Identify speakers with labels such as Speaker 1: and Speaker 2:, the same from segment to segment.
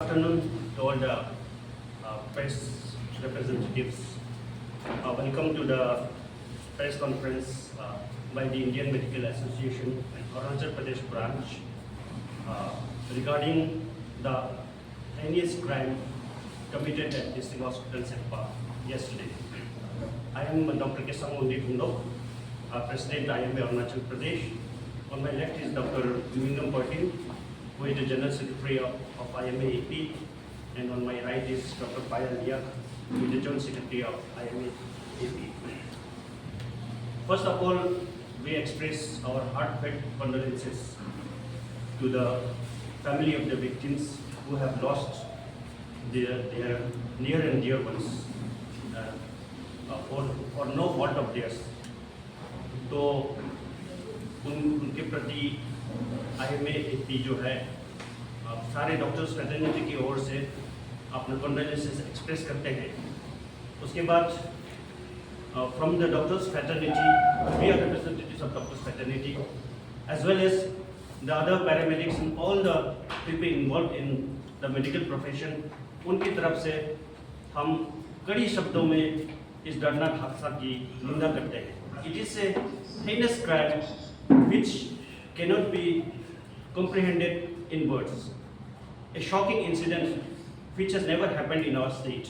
Speaker 1: afternoon to all the press representatives. Welcome to the press conference by the Indian Medical Association and Arunachal Pradesh branch regarding the heinous crime committed at District Hospital Sempa yesterday. I am Dr. Kesamundi Hundo, President IMA Arunachal Pradesh. On my left is Dr. Jumingam Pertin, who is the General Secretary of IMA AP, and on my right is Dr. Payal Liak, who is the Joint Secretary of IMA AP. First of all, we express our heartfelt condolences to the family of the victims who have lost their near and dear ones for no fault of theirs. तो उनके प्रति IMA AP जो है सारे doctors fraternity की ओर से अपना condolences express करते हैं. उसके बाद from the doctors fraternity, we are representatives of doctors fraternity as well as the other paramedics and all the people involved in the medical profession. उनकी तरफ से हम कड़ी शब्दों में इस दर्दनाक हादसा की निंदा करते हैं. It is a heinous crime which cannot be comprehended in words. A shocking incident which has never happened in our state.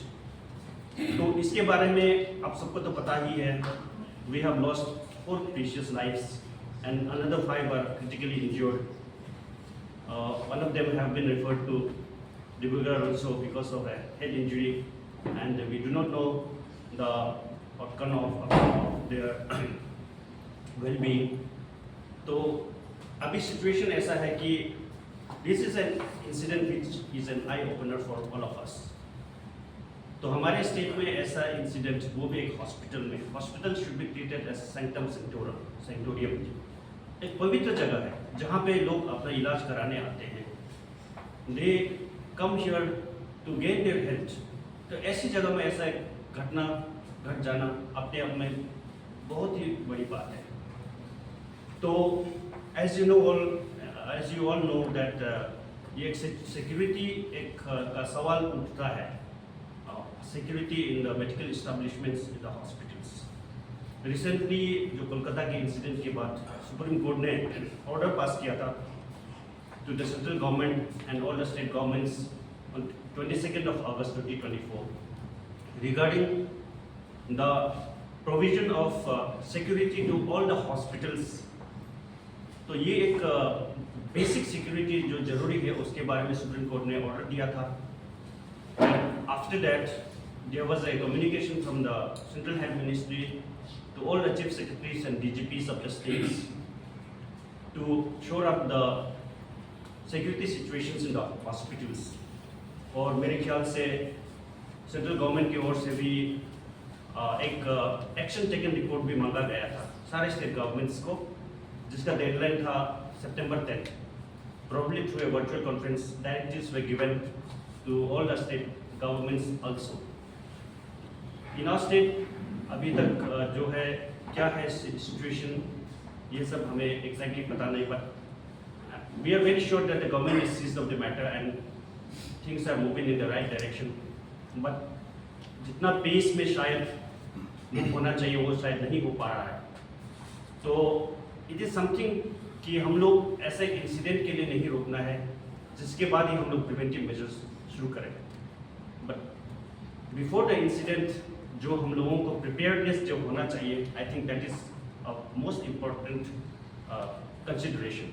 Speaker 1: तो इसके बारे में आप सबको तो पता ही है. We have lost 4 precious lives and another 5 are critically injured. One of them have been referred to Dibrugarh also because of a head injury, and we do not know the outcome of their well-being. तो अभी situation ऐसा है कि this is an incident which is an eye opener for all of us. तो हमारे state में ऐसा incident, वो भी एक हॉस्पिटल में. Hospital should be treated as sanctum sanctorum, एक पवित्र जगह है जहाँ पे लोग अपना इलाज कराने आते हैं. They come here to gain their health. तो ऐसी जगह में ऐसा एक घटना घट जाना अपने आप में बहुत ही बड़ी बात है. तो as you all know that ये सिक्योरिटी एक का सवाल उठता है. Security in the medical establishments in the hospitals. Recently, जो कोलकाता के इंसिडेंट के बाद सुप्रीम कोर्ट ने ऑर्डर पास किया था to the central government and all the state governments on 22nd of August 2024 regarding the provision of security to all the hospitals. तो ये एक बेसिक सिक्योरिटी जो जरूरी है उसके बारे में सुप्रीम कोर्ट ने ऑर्डर दिया था. And after that, there was a communication from the Central Health Ministry to all the chief secretaries and DGPs of the states to shore up the security situations in the hospitals. और मेरे ख्याल से central government की ओर से भी एक action taken report भी मांगा गया था सारे स्टेट गवर्नमेंट्स को, जिसका डेडलाइन था September 10th. Probably through a virtual conference, directives were given to all the state governments also. In our state अभी तक जो है क्या है सिचुएशन, ये सब हमें एक्जैक्टली पता नहीं, but we are very sure that the government is seized of the matter and things are moving in the right direction. But जितना पेस में शायद मूव होना चाहिए वो शायद नहीं हो पा रहा है. तो it is something कि हम लोग ऐसे इंसिडेंट के लिए नहीं रोकना है जिसके बाद ही हम लोग प्रिवेंटिव मेजर्स शुरू करें. बट बिफोर द इंसिडेंट जो हम लोगों को प्रिपेयर्डनेस जो होना चाहिए, I think that is most important consideration.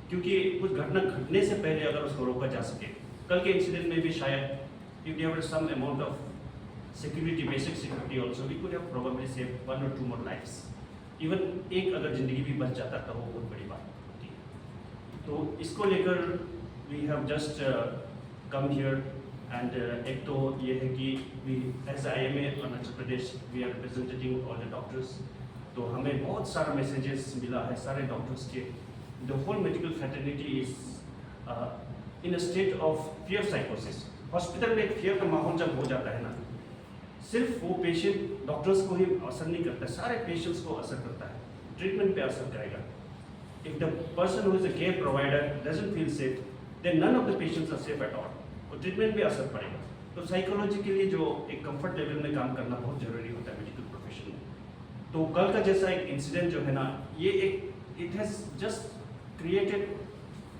Speaker 1: क्योंकि कुछ घटना घटने से पहले अगर उसको रोका जा सके, कल के इंसिडेंट में भी शायद if there were some amount of security, basic security also, we could have probably save 1 or 2 more lives. Even एक अगर जिंदगी भी बच जाता तो वो बहुत बड़ी बात होती है. तो इसको लेकर we have just come here. And एक तो ये है कि we as IMA Arunachal Pradesh we are representing all the doctors. तो हमें बहुत सारा मैसेजेस मिला है सारे डॉक्टर्स के. The whole medical fraternity is in a state of fear साइकोसिस. हॉस्पिटल में एक फियर का माहौल जब हो जाता है ना, सिर्फ वो पेशेंट डॉक्टर्स को ही असर नहीं करता, सारे पेशेंट्स को असर करता है, ट्रीटमेंट पे असर करेगा. If the person who is a care provider doesn't feel safe, then none of the patients are safe at all. और ट्रीटमेंट भी असर पड़ेगा। तो साइकोलॉजिकली जो एक कंफर्ट लेवल में काम करना बहुत ज़रूरी होता है मेडिकल प्रोफेशन में। तो कल का जैसा एक इंसिडेंट जो है ना, ये एक it has just created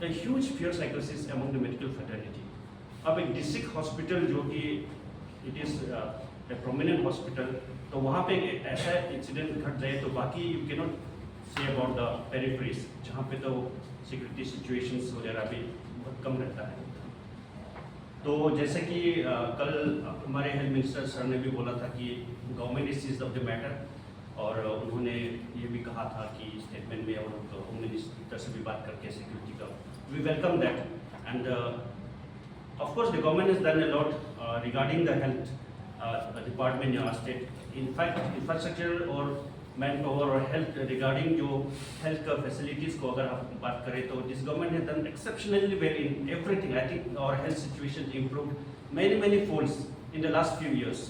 Speaker 1: a huge fear psychosis among the medical fraternity. अब एक डिस्ट्रिक्ट हॉस्पिटल जो कि it is a prominent hospital, तो वहाँ पे एक ऐसा इंसिडेंट घट जाए तो बाकी you can not say about the peripheries, जहाँ पे तो सिक्योरिटी सिचुएशंस वगैरह भी बहुत कम रहता है। तो जैसे कि कल हमारे हेल्थ मिनिस्टर सर ने भी बोला था कि government is seize of the matter, और उन्होंने ये भी कहा था कि स्टेटमेंट में और होम मिनिस्टर से भी बात करके सिक्योरिटी का we welcome that, and of course the government is done a lot regarding the health department in our state. In fact infrastructure और मैन पावर और हेल्थ रिगार्डिंग जो हेल्थ का फैसिलिटीज़ को अगर आप बात करें तो this government has done exceptionally well in everything. I think our health situation improved many folds in the last few years.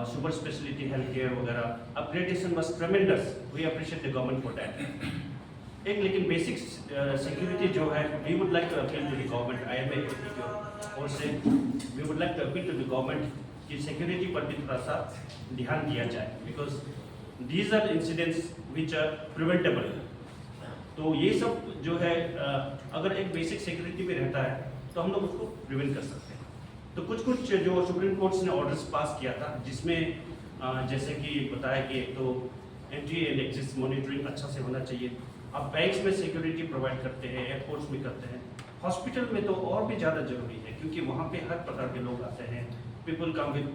Speaker 1: Super speciality health care वगैरह upgradation was ट्रेमेंडस, we appreciate the government for that. एक लेकिन basic security जो है, we would like to appeal to the government, IMA और से we would like to appeal to the government कि security पर भी थोड़ा सा ध्यान दिया जाए, because these are incidents which are preventable. तो ये सब जो है अगर एक बेसिक सिक्योरिटी भी रहता है तो हम लोग उसको प्रिवेंट कर सकते हैं। तो कुछ जो सुप्रीम कोर्ट ने ऑर्डर्स पास किया था, जिसमें जैसे कि बताया कि एक तो एंट्री एंड एग्जिट मॉनिटरिंग अच्छा से होना चाहिए। अब बैंक्स में सिक्योरिटी प्रोवाइड करते हैं, एयरपोर्ट्स में करते हैं, हॉस्पिटल में तो और भी ज़्यादा जरूरी है, क्योंकि वहाँ पे हर प्रकार के लोग आते हैं। People come with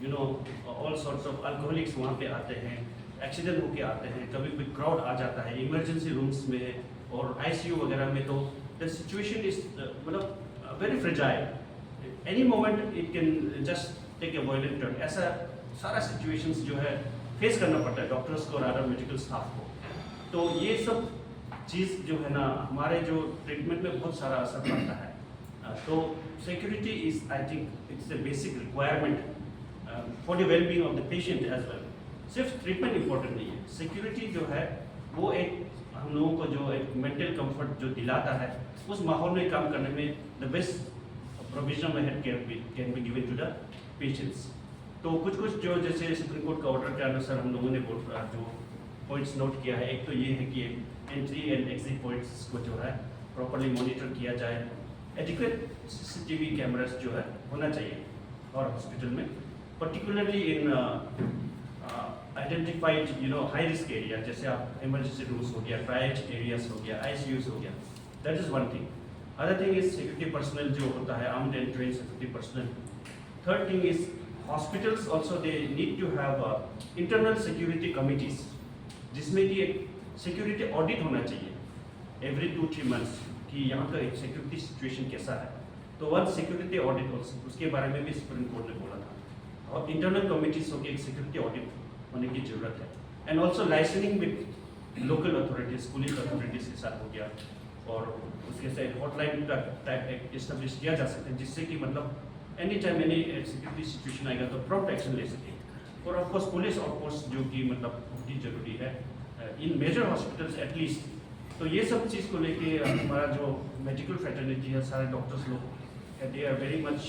Speaker 1: you know all sorts of alcoholics वहाँ पे आते हैं, एक्सीडेंट होके आते हैं, कभी कोई क्राउड आ जाता है इमरजेंसी रूम्स में और ICU वगैरह में, तो द सिचुएशन इज मतलब very fragile, any moment it can just take a violent turn. ऐसा सारा सिचुएशंस जो है फेस करना पड़ता है डॉक्टर्स को और अदर मेडिकल स्टाफ को। तो ये सब चीज़ जो है ना हमारे जो ट्रीटमेंट में बहुत सारा असर पड़ता है। तो security is I think it's a basic requirement for the well being of the patient as well. सिर्फ ट्रीटमेंट इंपॉर्टेंट नहीं है, सिक्योरिटी जो है वो एक हम लोगों को जो एक मेंटल कंफर्ट जो दिलाता है, उस माहौल में काम करने में द बेस्ट प्रोविजन में health care can be given to the patients. तो कुछ जो जैसे सुप्रीम कोर्ट का ऑर्डर के अनुसार हम लोगों ने जो पॉइंट्स नोट किया है, एक तो ये है कि एंट्री एंड एग्जिट पॉइंट्स को जो है प्रॉपर्ली मॉनिटर किया जाए, एडिक्वेट CCTV कैमरास जो है होना चाहिए और हॉस्पिटल में, particularly in identified high risk area, जैसे आप इमरजेंसी रूम्स हो गया, ट्रायज एरियाज हो गया, ICUs हो गया, that is one thing. Other thing is security personnel जो होता है, armed and trained security personnel. Third thing is hospitals also they need to have internal security committees, जिसमें कि एक सिक्योरिटी ऑडिट होना चाहिए एवरी 2-3 मंथ्स कि यहाँ का एक सिक्योरिटी सिचुएशन कैसा है। तो वन सिक्योरिटी ऑडिट उसके बारे में भी सुप्रीम कोर्ट ने बोला था, और इंटरनल कमिटीज हो के एक सिक्योरिटी ऑडिट होने की जरूरत है। And also licensing with local authorities, police authorities के साथ हो गया, और उसके साथ हॉटलाइन का टाइप इस्टेब्लिश किया जा सकता है, जिससे कि मतलब any time any security situation आएगा तो प्रॉम्प्ट एक्शन ले सके। और ऑफकोर्स पुलिस आउटपोस्ट जो कि मतलब बहुत ही जरूरी है इन मेजर हॉस्पिटल्स एटलीस्ट। तो ये सब चीज़ को लेके हमारा जो मेडिकल फ्रेटर्निटी है, सारे डॉक्टर्स लोग they are very much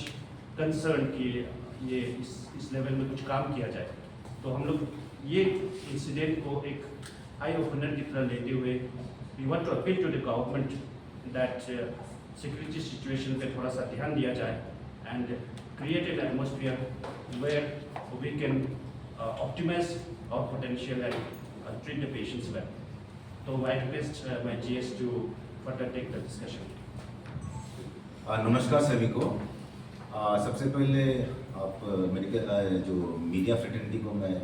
Speaker 1: concern कि ये इस लेवल में कुछ काम किया जाए। तो हम लोग ये इंसिडेंट को एक आई ओपनर की तरह लेते हुए we want to appeal to the government that security situation पे थोड़ा सा ध्यान दिया जाए and create an atmosphere where we can optimize our potential and treat the patients well. So I request my GS to further take the discussion.
Speaker 2: नमस्कार सभी को। सबसे पहले आप मेडिकल जो मीडिया फ्रेटर्निटी को मैं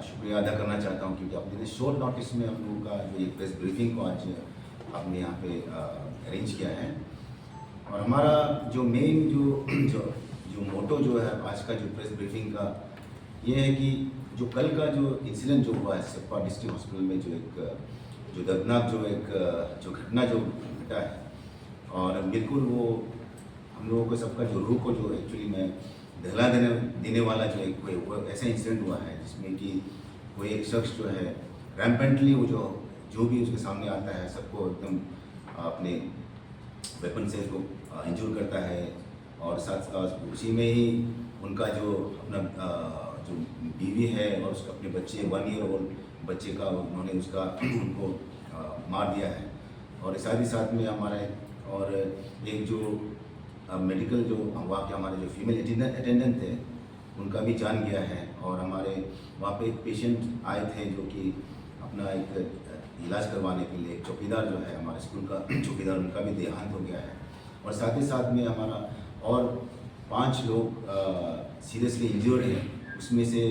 Speaker 2: शुक्रिया अदा करना चाहता हूँ, क्योंकि आपने शॉर्ट नोटिस में हम लोगों का जो एक प्रेस ब्रीफिंग को आज आपने यहाँ पे अरेंज किया है। और हमारा जो मेन जो मोटो जो है आज का जो प्रेस ब्रीफिंग का ये है कि जो कल का जो इंसिडेंट जो हुआ है सेप्पा डिस्ट्रिक्ट हॉस्पिटल में, जो दर्दनाक जो घटना जो घटा है, और बिल्कुल वो हम लोगों को सबका जो रूह को जो एक्चुअली में दहला देने वाला जो एक ऐसा इंसिडेंट हुआ है, जिसमें कि कोई एक शख्स जो है रैम्पेंटली वो जो भी उसके सामने आता है सबको एकदम अपने वेपन से उसको इंजूर करता है, और साथ उसी में ही उनका जो अपना जो बीवी है और उसका अपने बच्चे 1 ईयर ओल्ड बच्चे का उन्होंने उसका उनको मार दिया है। और साथ ही साथ में हमारे और एक जो मेडिकल जो वहाँ के हमारे जो फीमेल अटेंडेंट थे उनका भी जान गया है। और हमारे वहाँ पे एक पेशेंट आए थे जो कि अपना एक इलाज करवाने के लिए, चौकीदार जो है हमारे स्कूल का चौकीदार, उनका भी देहांत हो गया है। और साथ ही साथ में हमारा और 5 लोग सीरियसली इंजर्ड हैं। उसमें से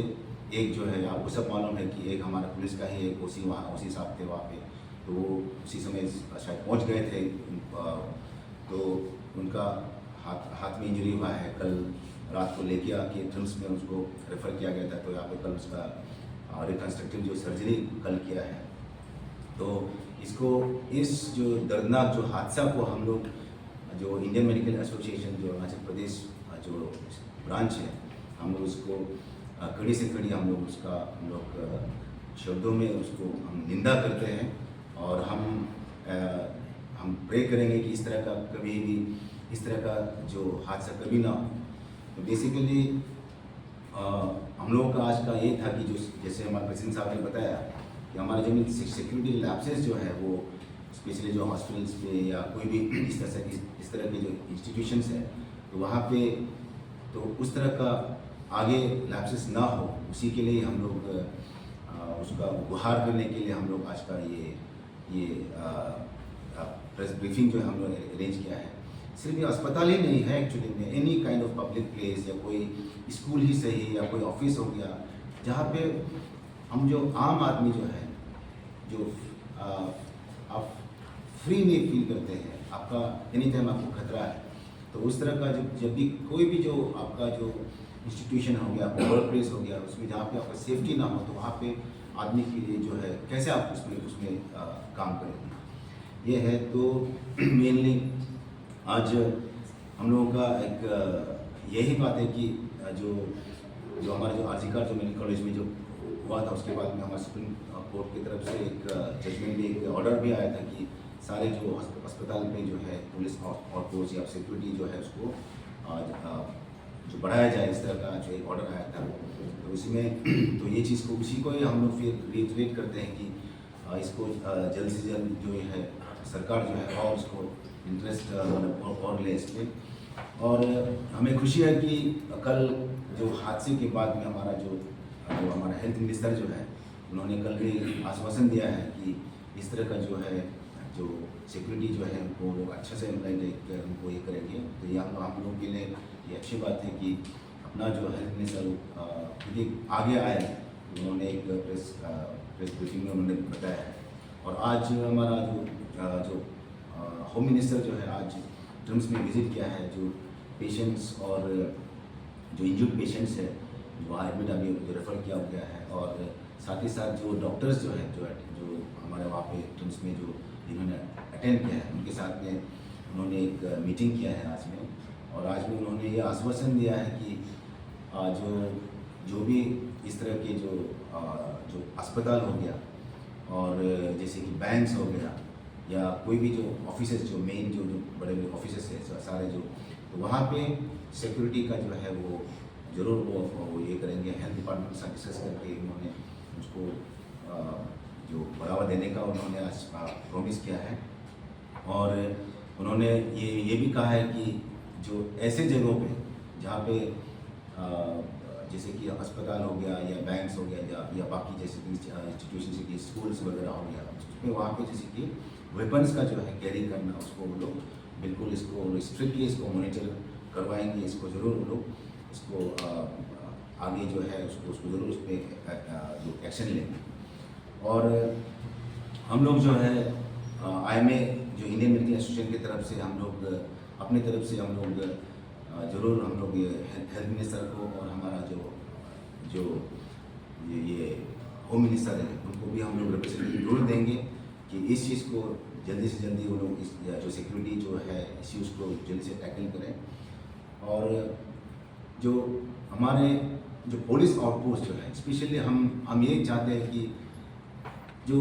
Speaker 2: एक जो है आपको सब मालूम है कि एक हमारा पुलिस का ही एक ओसी साहब थे वहाँ पे, तो वो उसी समय शायद पहुँच गए थे। तो उनका हाथ में इंजरी हुआ है। कल रात को लेके आके ट्रिम्स में उसको रेफ़र किया गया था, तो यहाँ पे कल उसका रिकन्स्ट्रक्टिव जो सर्जरी कल किया है। तो इसको इस जो दर्दनाक जो हादसा को हम लोग जो इंडियन मेडिकल एसोसिएशन जो अरुणाचल प्रदेश जो ब्रांच है, हम लोग उसको कड़ी से कड़ी हम लोग शब्दों में उसको हम निंदा करते हैं। और हम प्रे करेंगे कि इस तरह का कभी भी इस तरह का जो हादसा कभी ना हो। तो बेसिकली हम लोगों का आज का ये था कि जो जैसे हमारे प्रेसिडेंट साहब ने बताया कि हमारे जो सिक्योरिटी लैप्सेस जो है वो स्पेशली जो हॉस्पिटल्स पे या कोई भी इस तरह के जो इंस्टीट्यूशंस हैं, तो वहाँ पे तो उस तरह का आगे लैप्सेस ना हो, उसी के लिए हम लोग उसका गुहार करने के लिए हम लोग आज का ये प्रेस ब्रीफिंग जो है हम लोग अरेंज किया है। सिर्फ ये अस्पताल ही नहीं है, एक्चुअली में any kind of public place या कोई स्कूल ही सही या कोई ऑफिस हो गया, जहाँ पे हम जो आम आदमी जो है जो आप फ्री में फील करते हैं, आपका एनी टाइम आपको खतरा है, तो उस तरह का जब भी कोई भी जो आपका जो इंस्टीट्यूशन हो गया, आपका वर्क प्लेस हो गया, उसमें जहाँ पे आपका सेफ्टी ना हो, तो वहाँ पे आदमी के लिए जो है कैसे आप उसमें काम करेंगे, ये है। तो मेनली आज हम लोगों का एक यही बात है कि जो हमारा जो आरजीकर जो मेडिकल कॉलेज में जो हुआ था, उसके बाद में हमारे सुप्रीम कोर्ट की तरफ से एक जजमेंट भी, एक ऑर्डर भी आया था कि सारे जो अस्पताल में जो है पुलिस और फोर्स या सिक्योरिटी जो है उसको जो बढ़ाया जाए, इस तरह का जो एक ऑर्डर आया था। तो उसमें तो ये चीज़ को उसी को ही हम लोग फिर रिएटरेट करते हैं कि इसको जल्द से जल्द जो है सरकार जो है और उसको इंटरेस्ट और ले इस पर। और हमें खुशी है कि कल जो हादसे के बाद में हमारा हेल्थ मिनिस्टर जो है, उन्होंने कल भी आश्वासन दिया है कि इस तरह का जो है जो सिक्योरिटी जो है उनको लोग अच्छा से उनको ये करेंगे। तो ये हम लोगों के लिए ये अच्छी बात है कि अपना जो हेल्थ मिनिस्टर खुद ही आगे आए, उन्होंने एक प्रेस ब्रीफिंग में उन्होंने बताया है। और आज हमारा जो होम मिनिस्टर जो है आज ट्रिम्स में विजिट किया है, जो पेशेंट्स और जो इंजर्ड पेशेंट्स है वहाँ एडमिट अभी जो रेफ़र किया गया है। और साथ ही साथ जो डॉक्टर्स जो है जो हमारे वहाँ पे ट्रिम्स में जो जिन्होंने अटेंड किया है, उनके साथ में उन्होंने एक मीटिंग किया है आज में। और आज में उन्होंने ये आश्वासन दिया है कि जो भी इस तरह के जो अस्पताल हो गया और जैसे कि बैंक्स हो गया या कोई भी जो ऑफिसेस जो मेन जो बड़े बड़े ऑफिसेस है सारे तो वहाँ पे सिक्योरिटी का जो है वो ज़रूर वो ये करेंगे। हेल्थ डिपार्टमेंट के साथ डिस्कस करके उन्होंने उसको जो बढ़ावा देने का उन्होंने आज प्रॉमिस किया है। और उन्होंने ये भी कहा है कि जो ऐसे जगहों पे जहाँ पे जैसे कि अस्पताल हो गया या बैंक्स हो गया या बाकी जैसे कि इंस्टीट्यूशन जैसे कि स्कूल्स वगैरह हो गया, उसमें वहाँ पे जैसे कि वेपन्स का जो है कैरी करना, उसको वो लोग बिल्कुल इसको स्ट्रिक्टली इसको मॉनिटर करवाएंगे। इसको ज़रूर वो लोग इसको आगे जो है उसको ज़रूर उस पर जो एक्शन लेंगे। और हम लोग जो है IMA जो इंडियन मेडिकल एसोसिएशन की तरफ से हम लोग अपनी तरफ से हम लोग ज़रूर हम लोग ये हेल्थ मिनिस्टर को और हमारा जो ये होम मिनिस्टर है उनको भी हम लोग रिप्रेजेंटेटिव जरूर देंगे कि इस चीज़ को जल्दी से जल्दी वो लोग इस जो सिक्योरिटी जो है इश्यूज़ को जल्दी से टैकल करें। और जो हमारे जो पुलिस आउटपोस्ट जो है स्पेशली हम ये चाहते हैं कि जो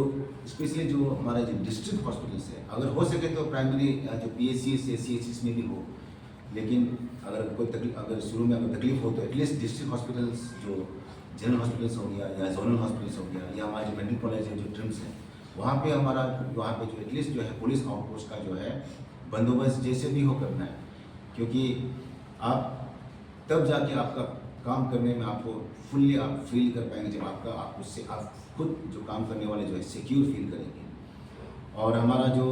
Speaker 2: स्पेशली जो हमारे जो डिस्ट्रिक्ट हॉस्पिटल्स है, अगर हो सके तो प्राइमरी जो PHCs या CHCs में भी हो, लेकिन अगर कोई तकलीफ, अगर शुरू में अगर तकलीफ हो तो एटलीस्ट डिस्ट्रिक्ट हॉस्पिटल्स जो जनरल हॉस्पिटल्स हो गया या जोनल हॉस्पिटल्स हो गया या हमारे जो मेडिकल कॉलेज है, जो ट्रिम्स है, वहाँ पे हमारा वहाँ पे जो एटलीस्ट जो है पुलिस आउटपोस्ट का जो है बंदोबस्त जैसे भी हो करना है, क्योंकि आप तब जाके आपका काम करने में आपको फुल्ली आप फील कर पाएंगे जब आप उससे आप खुद जो काम करने वाले जो है सिक्योर फील करेंगे। और हमारा जो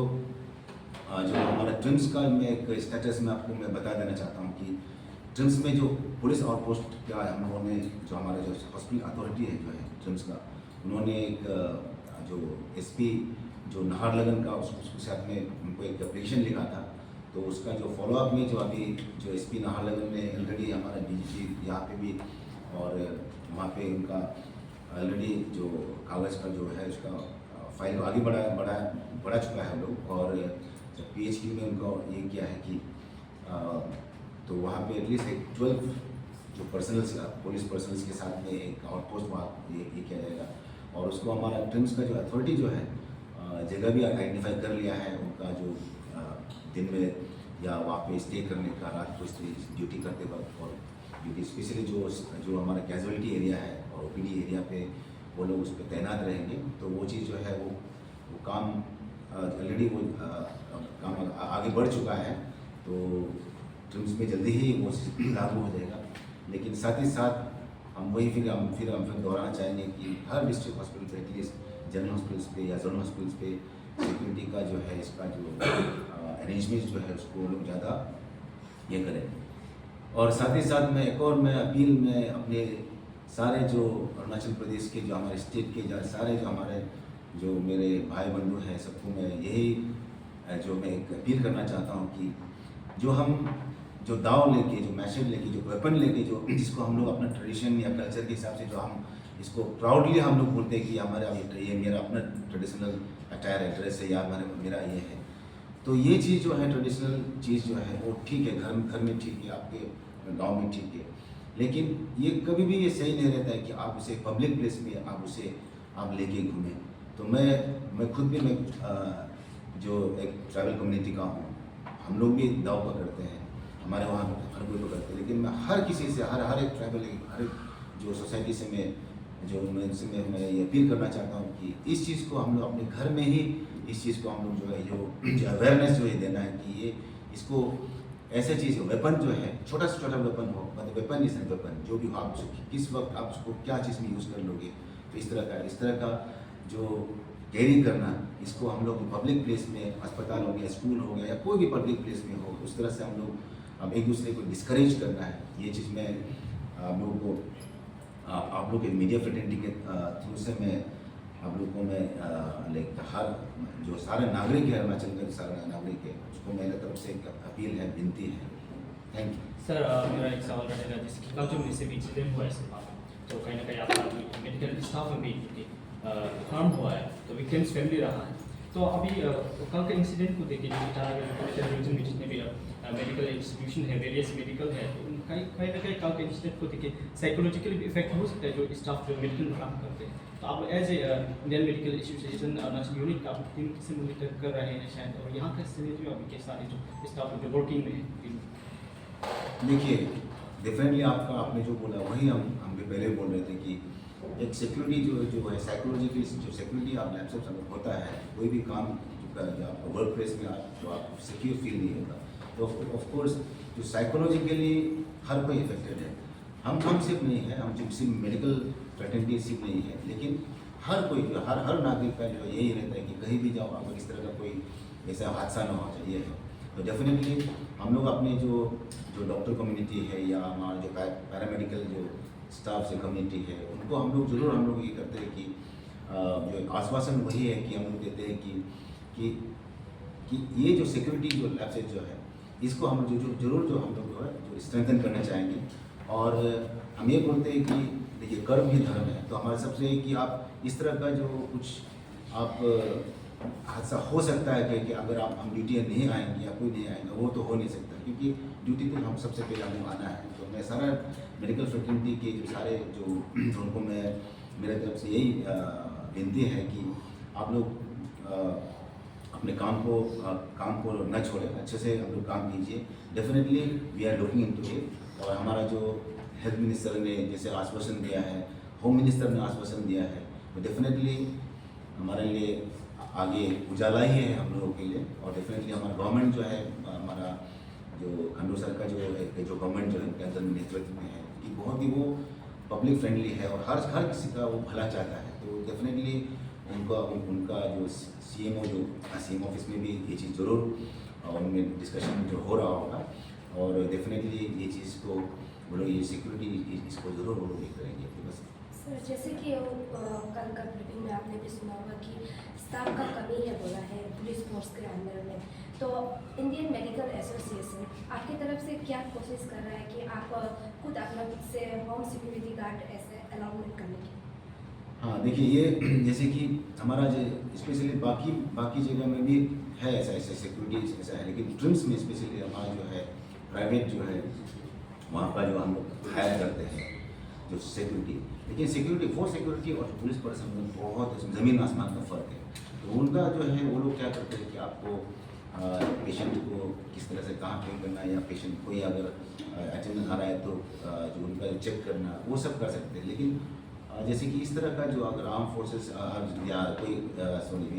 Speaker 2: हमारा ट्रिम्स का मैं एक स्टेटस में आपको मैं बता देना चाहता हूँ कि ट्रिम्स में जो पुलिस आउटपोस्ट का हम लोगों ने जो हमारा जो हॉस्पिटल अथॉरिटी है जो है ट्रिम्स का, उन्होंने एक जो एसपी जो नाहरलगन का उसके साथ में उनको एक एप्लीकेशन लिखा था, तो उसका जो फॉलोअप में जो अभी जो एसपी नाहरलगन ने ऑलरेडी हमारा डीजीपी यहाँ पे भी और वहाँ पे उनका ऑलरेडी जो कागज़ का जो है उसका फाइल आगे बढ़ा चुका है हम लोग। और जब PHQ में उनको ये किया है कि तो वहाँ पे एटलीस्ट एक 12 जो पर्सनल्स पुलिस पर्सनल्स के साथ में एक आउटपोस्ट वहाँ ये किया जाएगा। और उसको हमारा ट्रिम्स का जो अथॉरिटी जो है जगह भी आइडेंटिफाई कर लिया है, उनका जो दिन में या वहाँ पे स्टे करने का, रात को ड्यूटी करते वक्त, और ड्यूटी स्पेशली जो हमारा कैजुअलिटी एरिया है और OPD एरिया पे वो लोग उस पर तैनात रहेंगे। तो वो चीज़ जो है वो काम ऑलरेडी वो काम आगे बढ़ चुका है, तो ट्रिम्स में जल्दी ही वो लागू हो जाएगा। लेकिन साथ ही साथ हम वही फिर दोहराना चाहेंगे कि हर डिस्ट्रिक्ट हॉस्पिटल पे एटलीस्ट जनरल हॉस्पिटल्स पे या जोनल हॉस्पिटल्स पे सिक्योरिटी का जो है इसका जो अरेंजमेंट जो है उसको लोग ज़्यादा ये करें। और साथ ही साथ मैं एक और मैं अपील में अपने सारे जो अरुणाचल प्रदेश के जो हमारे स्टेट के सारे जो हमारे जो मेरे भाई बंधु हैं सबको मैं यही जो मैं एक अपील करना चाहता हूँ कि जो दाव लेके, जो मैशेज लेके, जो वेपन लेके, जो जिसको हम लोग अपना ट्रेडिशन या कल्चर के हिसाब से जो हम इसको प्राउडली हम लोग बोलते हैं कि हमारा ये मेरा अपना ट्रेडिशनल अटायर है, ड्रेस है या मेरा ये है, तो ये चीज़ जो है ट्रेडिशनल चीज़ जो है वो ठीक है, घर में ठीक है, आपके गांव में ठीक है, लेकिन ये कभी भी ये सही नहीं रहता है कि आप उसे पब्लिक प्लेस में आप लेके घूमें। तो मैं खुद भी मैं जो एक ट्राइबल कम्युनिटी का हूँ, हम लोग भी दाव पकड़ते हैं, हमारे वहाँ हर कोई पकड़ते हैं, लेकिन मैं हर किसी से हर एक ट्राइबल हर एक जो सोसाइटी से मैं ये अपील करना चाहता हूँ कि इस चीज़ को हम लोग अपने घर में ही इस चीज़ को हम लोग जो है जो अवेयरनेस जो ये देना है कि ये इसको ऐसा चीज़ हो, वेपन जो है छोटा से छोटा वेपन हो, मतलब वेपन इज वेपन, जो भी हो आप किस वक्त आप उसको क्या चीज़ में यूज़ कर लोगे, तो इस तरह का जो कैरी करना, इसको हम लोग पब्लिक प्लेस में, अस्पताल हो गया, स्कूल हो गया या कोई भी पब्लिक प्लेस में हो, उस तरह से हम लोग अब एक दूसरे को डिस्करेज करना है। ये चीज़ मैं आप लोगों को आप लोग के मीडिया फ्रेटर्निटी के थ्रू से मैं आप लोग को मैं लाइक हर जो सारे नागरिक है, अरुणाचल के सारे नागरिक है, उसको मेरे तरफ से एक अपील है, विनती है। Thank you
Speaker 3: sir. मेरा एक सवाल रहेगा, जैसे कल्चर में से भी इंसिडेंट हुआ है, तो कहीं ना कहीं आपका मेडिकल स्टाफ में भी हार्म हुआ है, तो विक्टिम्स फैमिली रहा है, तो अभी कल के इंसिडेंट को देखिए, जितने भी मेडिकल इंस्टीट्यूशन है, वेरियस मेडिकल है, तो कहीं ना कहीं कल के इंसिडेंट को देखिए साइकोलॉजिकल इफेक्ट हो सकता है जो स्टाफ जो मेडिकल काम करते हैं। तो आप as a Indian medical association Arunachal unit आप टीम से मॉनिटर कर रहे हैं शायद, और यहाँ का सिनेरियो अभी के सारे जो स्टाफ जो वर्किंग में है।
Speaker 2: देखिए, डेफिनेटली आपने जो बोला वही हम भी पहले बोल रहे थे कि एक सिक्योरिटी जो है साइकोलॉजिकल जो सिक्योरिटी आप लैब से होता है, कोई भी काम जो आपका वर्क प्लेस में जो आप सिक्योर फील नहीं होता, तो ऑफकोर्स जो साइकोलॉजिकली हर कोई इफेक्टेड है। हम सिर्फ नहीं है, हम सिर्फ मेडिकल फ्रेटर्निटी सिर्फ नहीं है, लेकिन हर कोई जो हर नागरिक का जो यही रहता है कि कहीं भी जाओ अगर इस तरह का कोई ऐसा हादसा ना हो चाहिए है, तो डेफिनेटली हम लोग अपने जो डॉक्टर कम्युनिटी है या हमारा जो पैरामेडिकल जो स्टाफ से कम्युनिटी है, उनको हम लोग ये करते हैं कि जो आश्वासन वही है कि हम लोग देते हैं कि ये जो सिक्योरिटी जो लैब से जो है, इसको हम जरूर जो हम लोग जो है जो स्ट्रेंथन करना चाहेंगे। और हम ये बोलते हैं कि देखिए कर्म ही धर्म है, तो हमारा सबसे कि आप इस तरह का जो कुछ आप हादसा हो सकता है कि अगर हम ड्यूटी नहीं आएंगे या कोई नहीं आएगा, वो तो हो नहीं सकता, क्योंकि ड्यूटी तो हम सबसे पहले हमें आना है। तो मैं सारा मेडिकल फ्रेटर्निटी के जो सारे जो उनको मैं मेरे तरफ से यही विनती है कि आप लोग अपने काम को न छोड़े, अच्छे से हम लोग काम कीजिए। Definitely we are looking into it. और हमारा जो हेल्थ मिनिस्टर ने जैसे आश्वासन दिया है, होम मिनिस्टर ने आश्वासन दिया है, तो डेफिनेटली हमारे लिए आगे उजाला ही है हम लोगों के लिए। और डेफिनेटली हमारा गवर्नमेंट जो है, हमारा जो खंडू सर का जो गवर्नमेंट जो है उनके अंदर नेतृत्व में है कि बहुत ही वो पब्लिक फ्रेंडली है और हर किसी का वो भला चाहता है। तो डेफिनेटली उनका जो सीएम ऑफिस में भी ये चीज़ ज़रूर उनमें डिस्कशन जो हो रहा होगा। और डेफिनेटली ये चीज़ को वो लोग, ये सिक्योरिटी इसको ज़रूर वो लोग ये करेंगे। तो बस
Speaker 4: सर, जैसे कि कल का ब्रीफिंग में आपने भी सुना होगा कि स्टाफ का कमी है बोला है पुलिस फोर्स के अंदर में, तो इंडियन मेडिकल एसोसिएशन आपकी तरफ से क्या कोशिश कर रहा है कि आप खुद अपना खुद से होम सिक्योरिटी गार्ड ऐसे अलाउमेंट करने की?
Speaker 2: हाँ, देखिए ये जैसे कि हमारा जो स्पेशली बाकी जगह में भी है ऐसा सिक्योरिटी ऐसा है, लेकिन ट्रिम्स में स्पेशली हमारा जो है प्राइवेट जो है वहाँ का जो हम लोग हायर करते हैं जो सिक्योरिटी, लेकिन सिक्योरिटी और पुलिस पर्सन में बहुत ज़मीन आसमान का फ़र्क है। तो उनका जो है वो लोग क्या करते हैं कि आपको पेशेंट को किस तरह से कहाँ पे करना है, या पेशेंट कोई अगर अटेंडेंट आ रहा है तो जो उनका चेक करना वो सब कर सकते हैं। लेकिन जैसे कि इस तरह का जो अगर आर्म फोर्सेस या कोई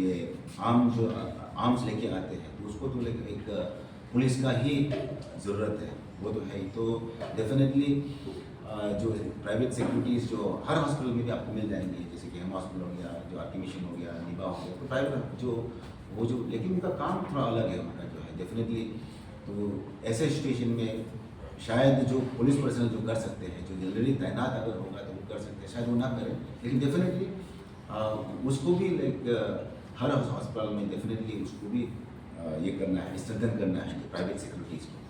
Speaker 2: ये आर्म्स लेके आते हैं तो उसको तो एक पुलिस का ही ज़रूरत है, वो तो है ही। तो डेफिनेटली जो प्राइवेट सिक्योरिटीज़ जो हर हॉस्पिटल में भी आपको मिल जाएंगे, जैसे कि हम हॉस्पिटल हो गया, जो आर्टिमिशन हो गया, निभा हो गया, तो प्राइवेट लेकिन उनका काम थोड़ा अलग है उनका जो है डेफिनेटली। तो ऐसे सिचुएशन में शायद जो पुलिस पर्सनल जो कर सकते हैं, जो जल्दी तैनात अगर होगा तो वो कर सकते हैं, शायद वो ना करें, लेकिन डेफिनेटली उसको भी हर हॉस्पिटल में डेफिनेटली उसको भी ये करना है, स्ट्रेंथन करना है प्राइवेट सिक्योरिटीज़ को।